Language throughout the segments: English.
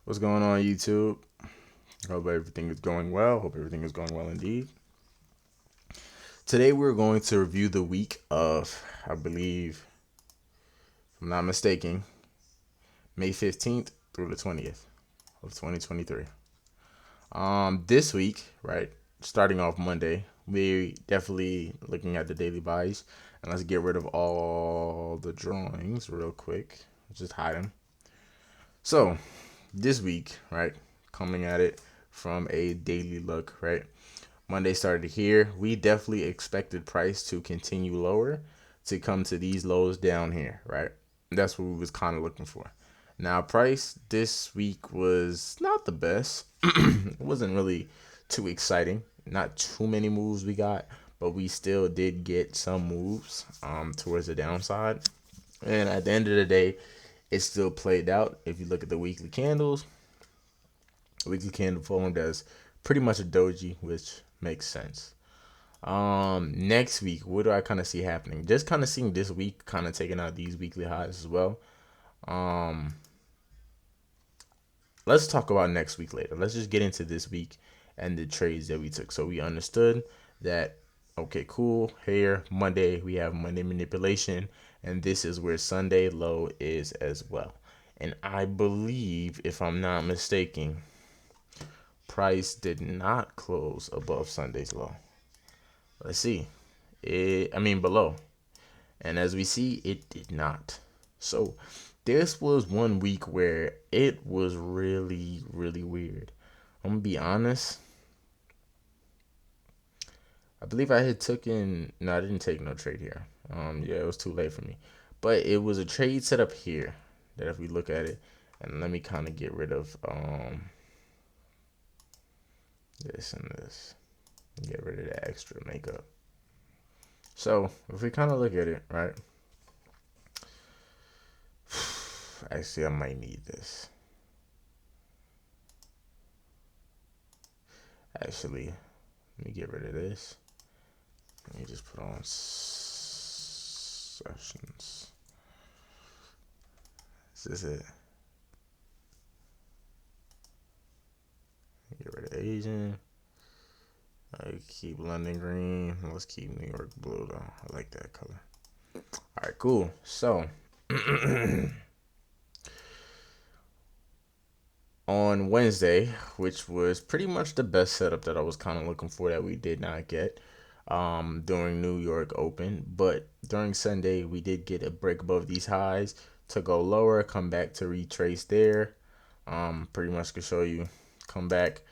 What's going on, YouTube? Hope everything is going well. Hope everything is going well indeed. Today, we're going to review the week of, I believe, if I'm not mistaken, May 15th through the 20th of 2023. This week, right, starting off Monday, we definitely looking at the daily buys, and let's get rid of all the drawings real quick. Just hide them. So, this week, right, coming at it from a daily look, right? Monday started here. We definitely expected price to continue lower to come to these lows down here, right? That's what we was kind of looking for. Now, price this week was not the best. It wasn't really too exciting. Not too many moves we got, but we still did get some moves towards the downside. And at the end of the day, it still played out. If you look at the weekly candles, the weekly candle formed as pretty much a doji, which makes sense. Next week, what do I kind of see happening? Just kind of seeing this week kind of taking out these weekly highs as well. Um, let's talk about next week later. Let's just get into this week and the trades that we took. So we understood that, okay, cool. Here, Monday, we have Monday manipulation, and this is where Sunday low is as well. And I believe, if I'm not mistaken, price did not close above Sunday's low. Let's see. Below. And as we see, it did not. So this was one week where it was really, really weird. I'm gonna be honest. I believe I had taken. No, I didn't take no trade here. Yeah, it was too late for me. But it was a trade set up here. That if we look at it, and let me kind of get rid of this and this, get rid of the extra makeup. So if we kind of look at it, right? Actually, I might need this. Actually, let me get rid of this. Let me just put on sessions. This is it. Get rid of Asian. I keep London green. Let's keep New York blue though. I like that color. All right, cool. So on Wednesday, which was pretty much the best setup that I was kind of looking for that we did not get during New York Open. But during Sunday, we did get a break above these highs to go lower, come back to retrace there. Pretty much could show you, come back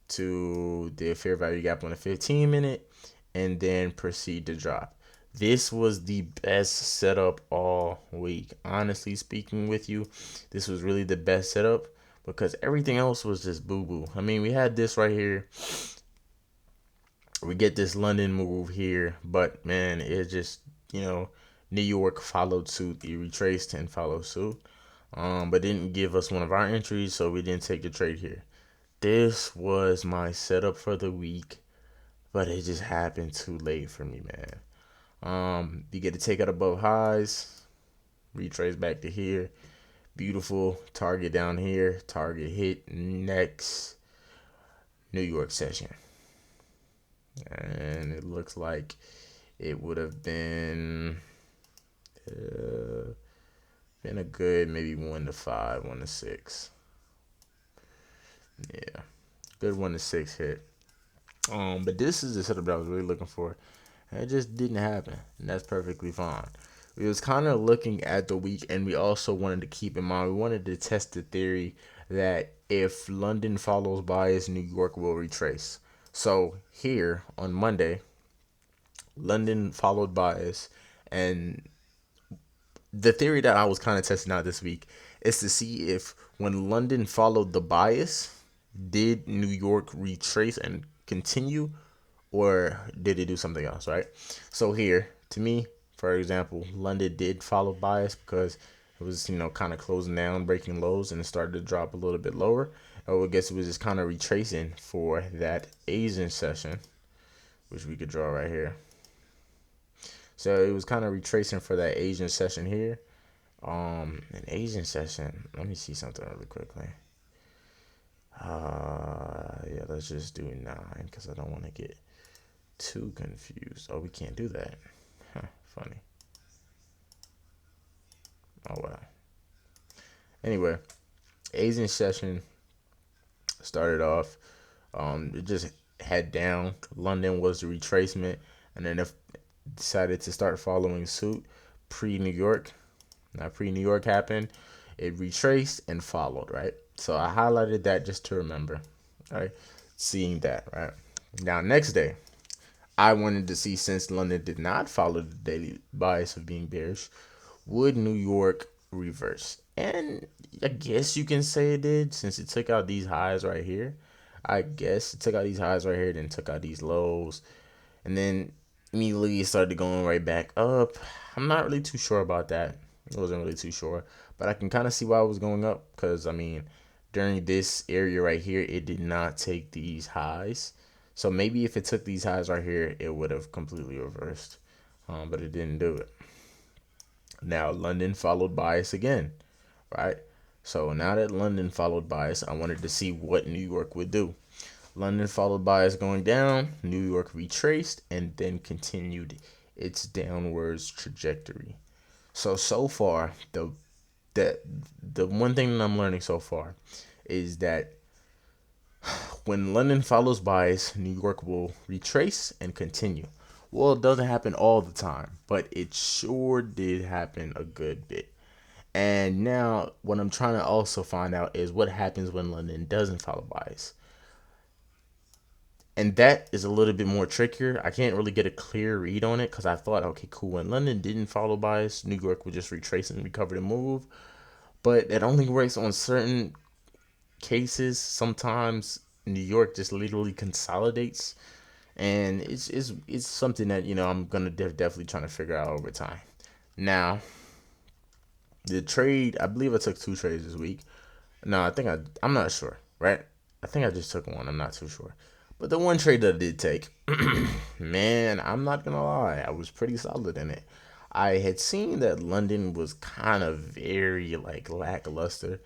to the fair value gap on the 15 minute and then proceed to drop. This was the best setup all week. Honestly speaking with you, this was really the best setup because everything else was just boo boo. I mean, we had this right here. We get this London move here, but man, it just, New York followed suit. It retraced and followed suit. But didn't give us one of our entries, so we didn't take the trade here. This was my setup for the week, but it just happened too late for me, man. You get to take out above highs, retrace back to here. Beautiful target down here. Target hit next New York session. And it looks like it would have uh, been a good maybe 1 to 5, 1 to 6. Yeah, good 1 to 6 hit. But this is the setup that I was really looking for. And it just didn't happen, and that's perfectly fine. We was kind of looking at the week, and we also wanted to keep in mind, we wanted to test the theory that if London follows bias, New York will retrace. So here on Monday, London followed bias, and the theory that I was kind of testing out this week is to see if when London followed the bias, did New York retrace and continue, or did it do something else, right? So here, to me, for example, London did follow bias because it was, kind of closing down, breaking lows, and it started to drop a little bit lower. I guess it was just kind of retracing for that Asian session, which we could draw right here. So it was kind of retracing for that Asian session here. An Asian session. Let me see something really quickly. Yeah, let's just do 9 because I don't want to get too confused. Oh, we can't do that. Huh, funny. Oh, well. Anyway, Asian session started off. It just head down. London was the retracement, and then it decided to start following suit pre New York. Now, pre New York happened, it retraced and followed, right? So I highlighted that just to remember, right? Seeing that, right? Now, next day, I wanted to see, since London did not follow the daily bias of being bearish, would New York reverse? And I guess you can say it did, since it took out these highs right here. I guess it took out these highs right here, then took out these lows, and then immediately it started going right back up. I'm not really too sure about that. I wasn't really too sure, but I can kind of see why it was going up, because I mean, during this area right here, it did not take these highs. So maybe if it took these highs right here, it would have completely reversed, but it didn't do it. Now London followed bias again, right? So now that London followed bias, I wanted to see what New York would do. London followed bias going down, New York retraced, and then continued its downwards trajectory. So far, that the one thing that I'm learning so far is that when London follows bias, New York will retrace and continue. Well, it doesn't happen all the time, but it sure did happen a good bit. And now, what I'm trying to also find out is what happens when London doesn't follow bias. And that is a little bit more trickier. I can't really get a clear read on it because I thought, okay, cool. When London didn't follow bias, New York would just retrace and recover the move. But it only works on certain cases. Sometimes New York just literally consolidates, and it's something that I'm gonna definitely trying to figure out over time. Now, the trade, I believe I took 2 trades this week. No, I'm not sure, right? I think I just took one. I'm not too sure. But the one trade that I did take, man, I'm not gonna lie, I was pretty solid in it. I had seen that London was kind of very like lackluster,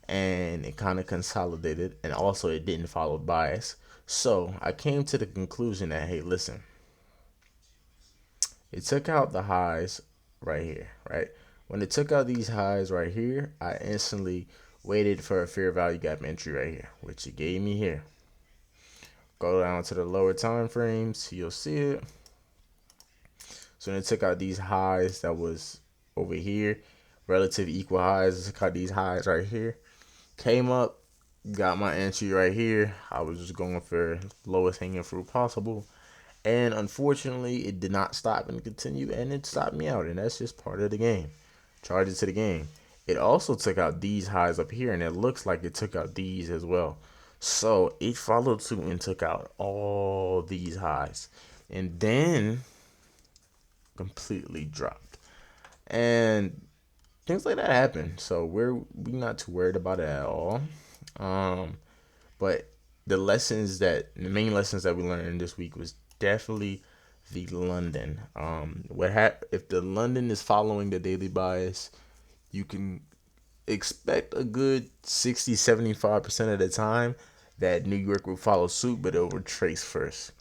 and it kind of consolidated, and also it didn't follow bias. So I came to the conclusion that, hey, listen, it took out the highs right here, right? When it took out these highs right here, I instantly waited for a fair value gap entry right here, which it gave me here. Go down to the lower time frames, you'll see it. So when it took out these highs that was over here, relative equal highs, it took out these highs right here. Came up, got my entry right here. I was just going for lowest hanging fruit possible. And unfortunately, it did not stop and continue, and it stopped me out. And that's just part of the game. Charge it to the game. It also took out these highs up here, and it looks like it took out these as well. So it followed suit and took out all these highs, and then completely dropped. And things like that happen. So we not too worried about it at all. Um, but the main lessons that we learned this week was definitely the London. If the London is following the daily bias, you can expect a good 60-75% of the time that New York will follow suit, but it will retrace first.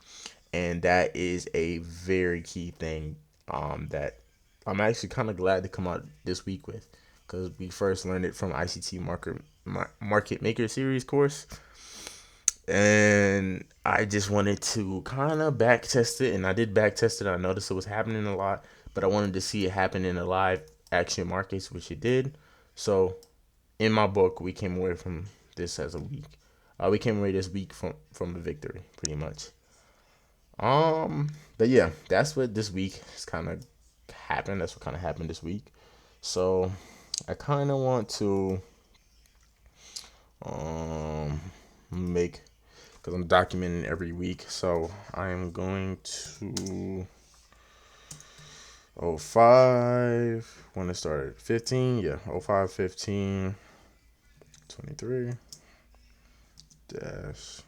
And that is a very key thing that I'm actually kind of glad to come out this week with, because we first learned it from ICT Market Maker Series course, and I just wanted to kind of back test it, and I did back test it. I noticed it was happening a lot, but I wanted to see it happen in the live action markets, which it did. So in my book, we came away from this as a week. We came away this week from a victory, pretty much. But yeah, that's what this week has kind of happened. That's what kind of happened this week. So I kind of want to um make, because I'm documenting every week. So I am going to 05 when it started 15, yeah, 05 15 23 dash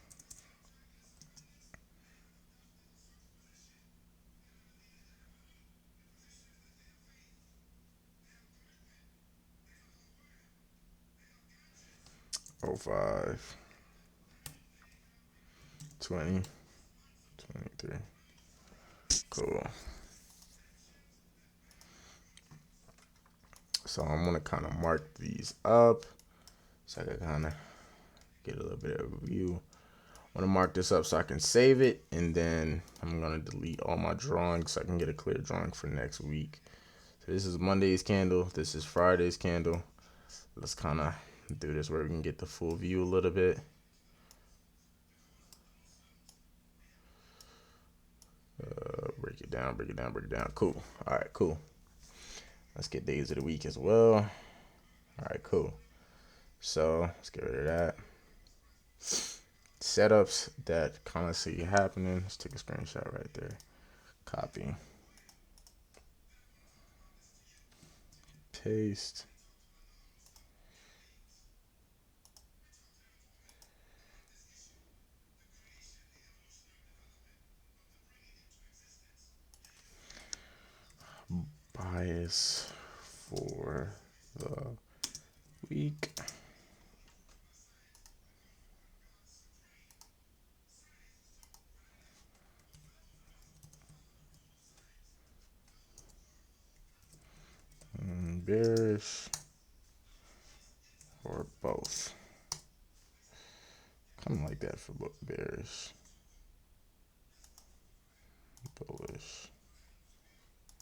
05 20, 23. Cool. So I'm gonna kind of mark these up so I can kind of get a little bit of a view. I'm gonna mark this up so I can save it, and then I'm gonna delete all my drawings so I can get a clear drawing for next week. So this is Monday's candle. This is Friday's candle. Let's kind of do this where we can get the full view a little bit. Break it down, break it down, break it down. Cool. All right, cool. Let's get days of the week as well. All right, cool. So let's get rid of that. Setups that kind of see happening. Let's take a screenshot right there. Copy. Paste. Bias for the week. Bearish or both. Kind of like that for bearish. Bullish.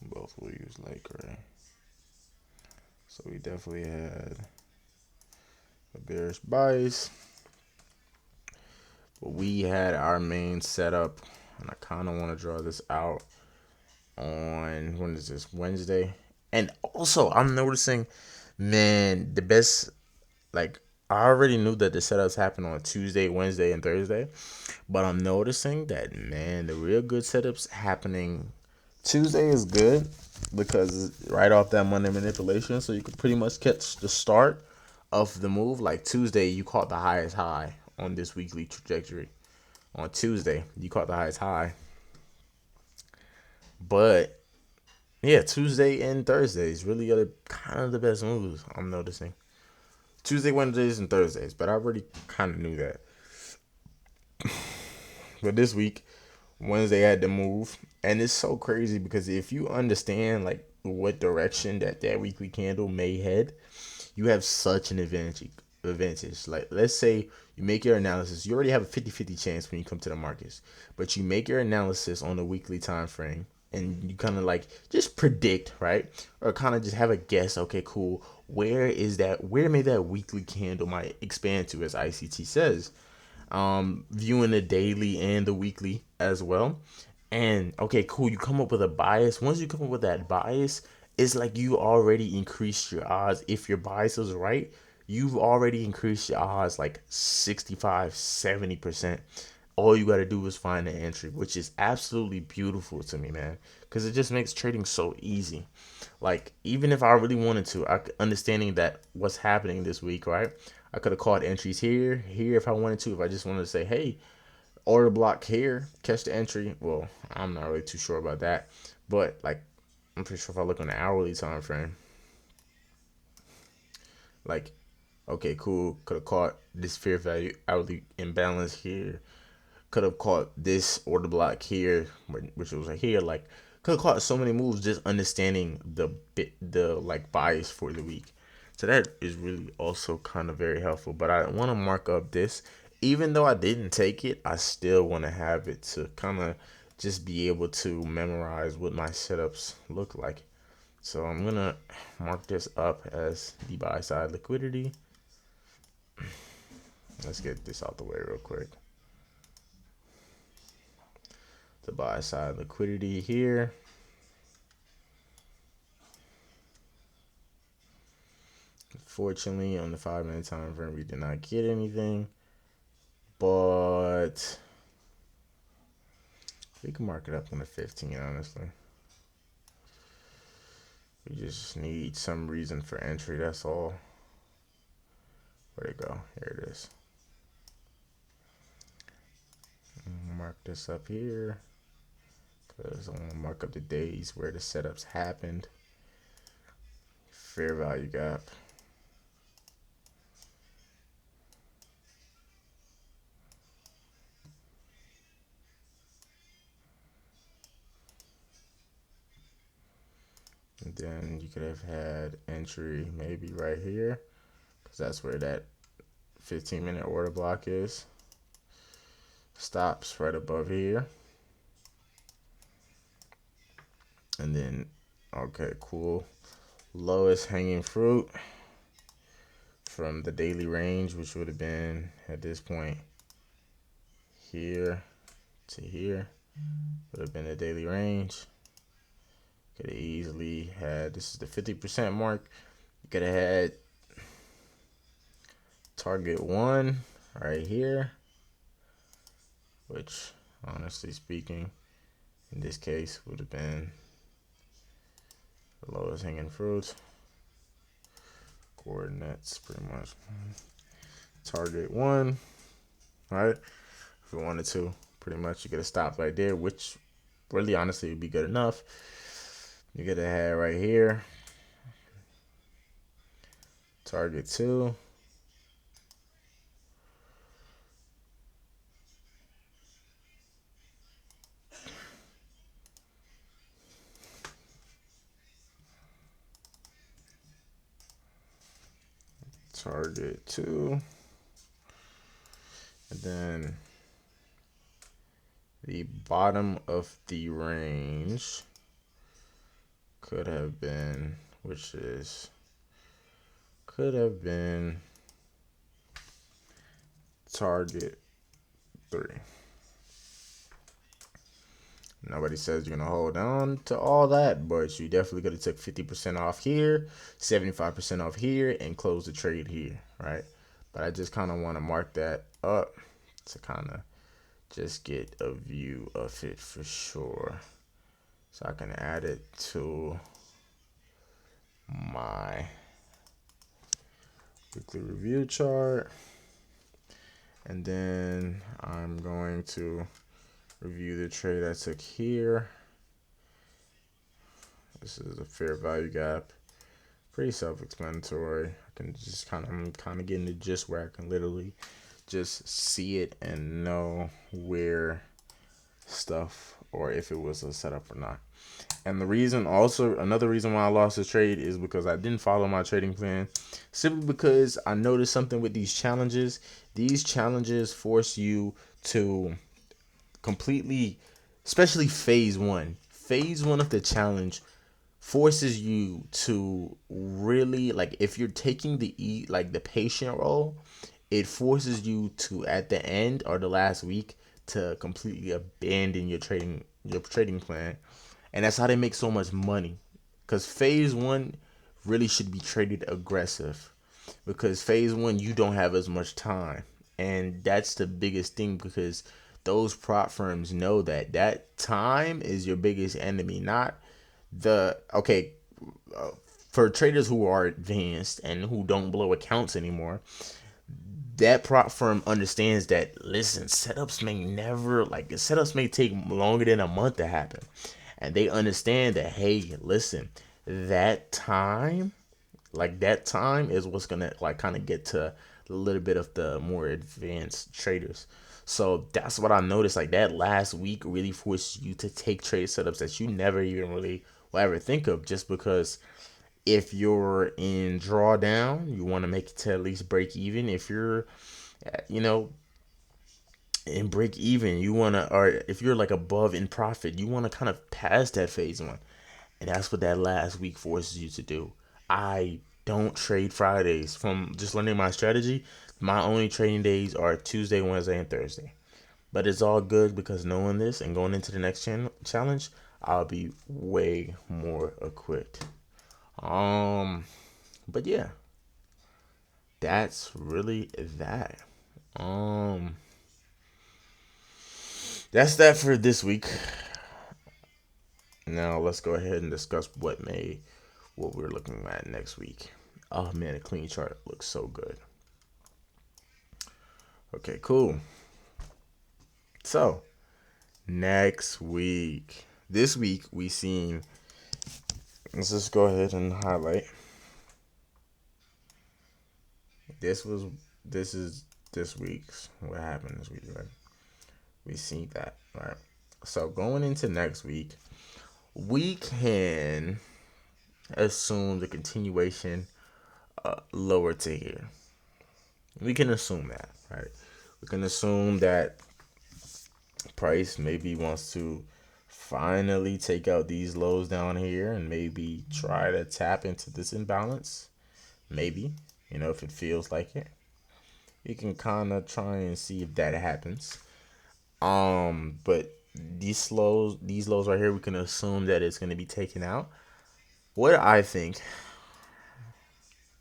Both will use light gray. So we definitely had a bearish bias. But we had our main setup, and I kind of want to draw this out on, when is this, Wednesday? And also, I'm noticing, man, the best, like, I already knew that the setups happen on Tuesday, Wednesday, and Thursday, but I'm noticing that, man, the real good setups happening Tuesday is good because right off that Monday manipulation, so you can pretty much catch the start of the move. Like Tuesday, you caught the highest high on this weekly trajectory. On Tuesday, you caught the highest high. But yeah, Tuesday and Thursdays really are kind of the best moves I'm noticing. Tuesday, Wednesdays, and Thursdays, but I already kind of knew that. But this week, Wednesday had to move, and it's so crazy because if you understand like what direction that weekly candle may head, you have such an advantage. Like, let's say you make your analysis, you already have a 50-50 chance when you come to the markets, but you make your analysis on the weekly time frame, and you kind of like just predict, right? Or kind of just have a guess. Okay, cool. Where may that weekly candle might expand to, as ICT says? Viewing the daily and the weekly as well. And okay, cool. You come up with a bias. Once you come up with that bias, it's like you already increased your odds. If your bias is right, you've already increased your odds like 65, 70%. All you got to do is find the entry, which is absolutely beautiful to me, man, because it just makes trading so easy. Like, even if I really wanted to, understanding that what's happening this week, right? I could have caught entries here if I wanted to. If I just wanted to say, hey, order block here, catch the entry. Well, I'm not really too sure about that, but like, I'm pretty sure if I look on the hourly time frame, like, okay, cool, could have caught this fair value hourly imbalance here. Could have caught this order block here, which was right here. Like, could have caught so many moves just understanding the like bias for the week. So that is really also kind of very helpful. But I want to mark up this, even though I didn't take it, I still want to have it to kind of just be able to memorize what my setups look like. So I'm gonna mark this up as the buy side liquidity. Let's get this out the way real quick. The buy side liquidity here. Fortunately, on the 5-minute time frame, we did not get anything, but we can mark it up on the 15, honestly. We just need some reason for entry, that's all. Where'd it go? Here it is. Mark this up here, because I want to mark up the days where the setups happened. Fair value gap. Then you could have had entry maybe right here, because that's where that 15-minute order block is. Stops right above here. And then, okay, cool. Lowest hanging fruit from the daily range, which would have been at this point here to here, would have been the daily range. Could have easily had, this is the 50% mark. You could have had target 1 right here, which honestly speaking, in this case would have been the lowest hanging fruit. Coordinates pretty much. Target 1, right? If we wanted to, pretty much you could have stopped right there, which really honestly would be good enough. You could have had right here target 2. Target 2. And then the bottom of the range could have been, could have been target 3. Nobody says you're gonna hold on to all that, but you definitely could have took 50% off here, 75% off here, and close the trade here, right? But I just kind of want to mark that up to kind of just get a view of it for sure. So I can add it to my weekly review chart. And then I'm going to review the trade I took here. This is a fair value gap. Pretty self-explanatory. I can just I'm kind of getting the gist where I can literally just see it and know where stuff, or if it was a setup or not. And the reason also, another reason why I lost the trade is because I didn't follow my trading plan, simply because I noticed something with these challenges. These challenges force you to completely, especially phase 1. Phase 1 of the challenge forces you to really, like, if you're taking the patient role, it forces you to, at the end or the last week, to completely abandon your trading plan. And that's how they make so much money, because phase 1 really should be traded aggressive, because phase 1 you don't have as much time. And that's the biggest thing, because those prop firms know that time is your biggest enemy. Not the okay for traders who are advanced and who don't blow accounts anymore, that prop firm understands that, listen, setups may take longer than a month to happen. And they understand that, hey, listen, that time is what's gonna, like, kind of get to a little bit of the more advanced traders. So that's what I noticed. Like, that last week really forced you to take trade setups that you never even really will ever think of, just because if you're in drawdown, you want to make it to at least break even. If you're, you know, in break even, you want to, or if you're like above in profit, you want to kind of pass that phase 1. And that's what that last week forces you to do. I don't trade Fridays. From just learning my strategy, my only trading days are Tuesday, Wednesday, and Thursday. But it's all good, because knowing this and going into the next challenge, I'll be way more equipped. But yeah, that's really that. That's that for this week. Now let's go ahead and discuss what we're looking at next week. Oh man, the clean chart looks so good. Okay, cool. So next week, this week we seen. Let's just go ahead and highlight. This is this week's, what happened this week, right? We seen that, right? So going into next week, we can assume the continuation lower to here. We can assume that, right? We can assume that price maybe wants to finally take out these lows down here and maybe try to tap into this imbalance. Maybe, if it feels like it. You can kind of try and see if that happens. But these lows right here, we can assume that it's going to be taken out. What I think,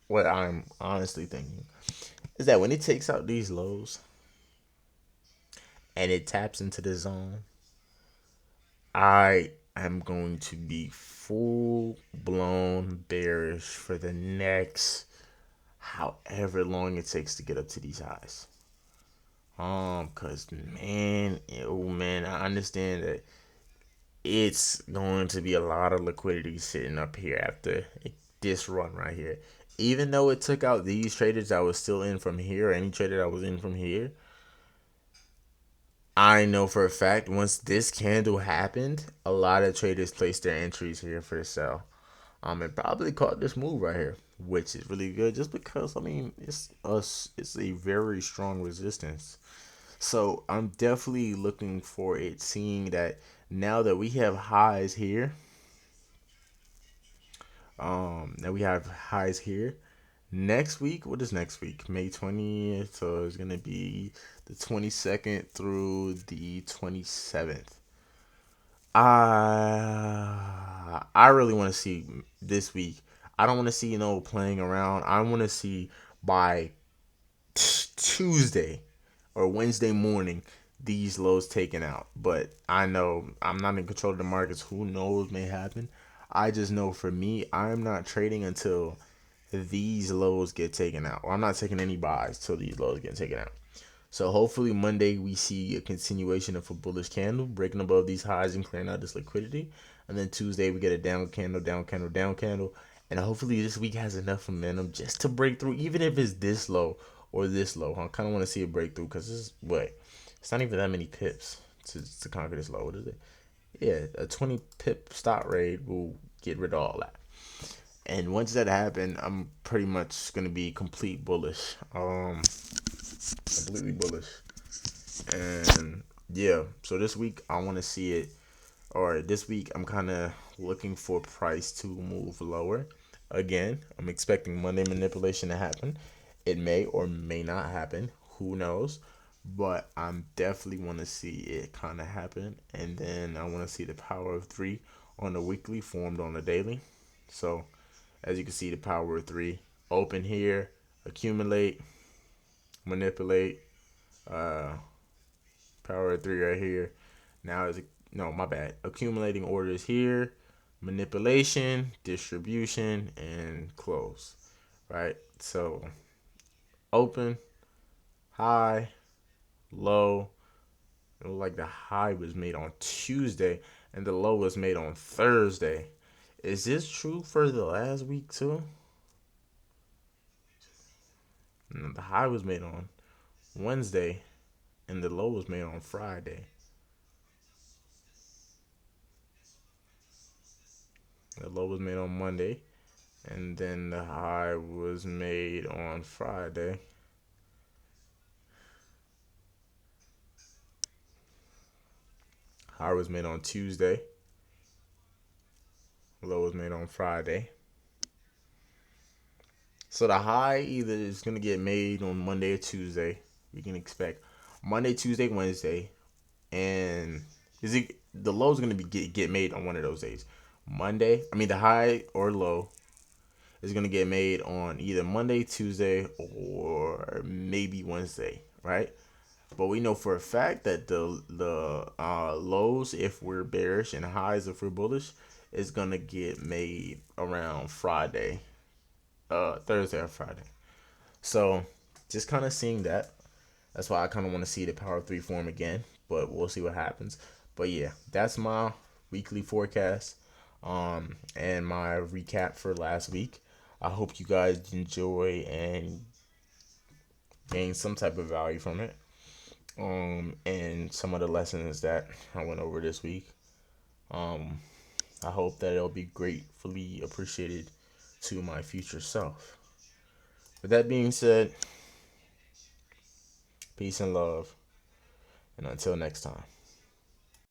what I'm honestly thinking, is that when it takes out these lows and it taps into the zone, I am going to be full blown bearish for the next however long it takes to get up to these highs. Cause man, oh man, I understand that it's going to be a lot of liquidity sitting up here after this run right here. Even though it took out these traders that was still in from here, or any trader that was in from here, I know for a fact once this candle happened, a lot of traders placed their entries here for the sell. And probably caught this move right here, which is really good, just because it's a very strong resistance. So I'm definitely looking for it, seeing that now that we have highs here, now we have highs here. Next week, what is next week? May 20th, so it's gonna be the 22nd through the 27th. I really want to see this week. I don't want to see playing around. I want to see by Tuesday or Wednesday morning these lows taken out. But I know I'm not in control of the markets. Who knows may happen. I just know for me, I'm not trading until these lows get taken out. Or I'm not taking any buys till these lows get taken out. So hopefully Monday we see a continuation of a bullish candle breaking above these highs and clearing out this liquidity. And then Tuesday we get a down candle, down candle, down candle. And hopefully this week has enough momentum just to break through, even if it's this low or this low. I kind of want to see a breakthrough because this is what? It's not even that many pips to conquer this low. What is it? Yeah, a 20 pip stop rate will get rid of all that. And once that happens, I'm pretty much gonna be complete bullish. Completely bullish. And yeah, so this week I want to see it. Or this week I'm kind of looking for price to move lower. Again, I'm expecting Monday manipulation to happen. It may or may not happen. Who knows? But I'm definitely want to see it kind of happen. And then I want to see the power of three on the weekly formed on the daily. So as you can see, the power of three open here, accumulate, manipulate, uh, power of three right here. Now is no, my bad. Accumulating orders here, manipulation, distribution, and close. Right. So open, high, low. It looked like the high was made on Tuesday and the low was made on Thursday. Is this true for the last week too? No, the high was made on Wednesday and the low was made on Friday. The low was made on Monday and then the high was made on Friday. High was made on Tuesday. Low was made on Friday. So the high either is gonna get made on Monday or Tuesday. We can expect Monday, Tuesday, Wednesday, and is it the low is gonna be get made on one of those days. Monday, I mean the high or low is gonna get made on either Monday, Tuesday, or maybe Wednesday, right? But we know for a fact that the lows, if we're bearish, and highs, if we're bullish, is gonna get made around Friday, Thursday or Friday. So just kind of seeing that. That's why I kind of want to see the power of three form again, but we'll see what happens. But yeah, that's my weekly forecast, and my recap for last week. I hope you guys enjoy and gain some type of value from it. And some of the lessons that I went over this week. Um, I hope that it'll be gratefully appreciated to my future self. With that being said, peace and love, and until next time.